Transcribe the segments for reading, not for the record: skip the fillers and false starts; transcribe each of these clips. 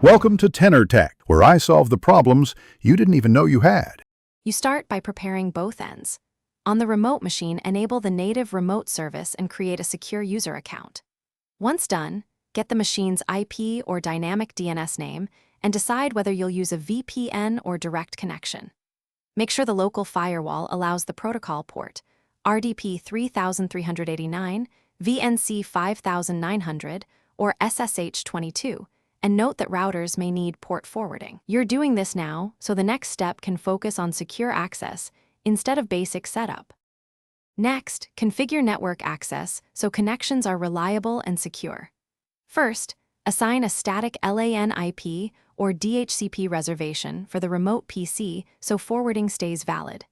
Welcome to Tenor Tech, where I solve the problems you didn't even know you had. You start by preparing both ends. On the remote machine, enable the native remote service and create a secure user account. Once done, get the machine's IP or dynamic DNS name and decide whether you'll use a VPN or direct connection. Make sure the local firewall allows the protocol port, RDP 3389, VNC 5900, or SSH 22, and note that routers may need port forwarding. You're doing this now, so the next step can focus on secure access instead of basic setup. Next, configure network access so connections are reliable and secure. First, assign a static LAN IP or DHCP reservation for the remote PC so forwarding stays valid.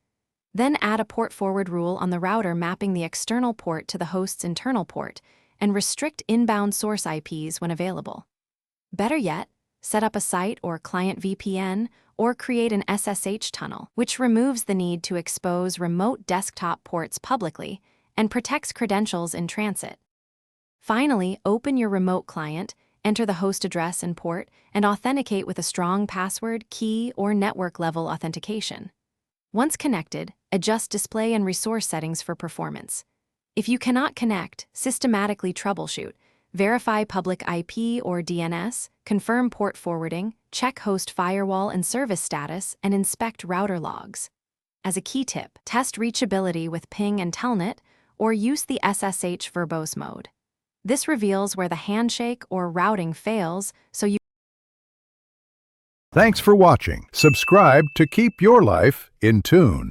Then add a port forward rule on the router mapping the external port to the host's internal port, and restrict inbound source IPs when available. Better yet, set up a site or client VPN or create an SSH tunnel, which removes the need to expose remote desktop ports publicly and protects credentials in transit. Finally, open your remote client, enter the host address and port, and authenticate with a strong password, key, or network-level authentication. Once connected, adjust display and resource settings for performance. If you cannot connect, systematically troubleshoot. Verify public IP or DNS, confirm port forwarding, check host firewall and service status, and inspect router logs. As a key tip, test reachability with ping and telnet, or use the SSH verbose mode. This reveals where the handshake or routing fails, so you... Thanks for watching. Subscribe to keep your life in tune.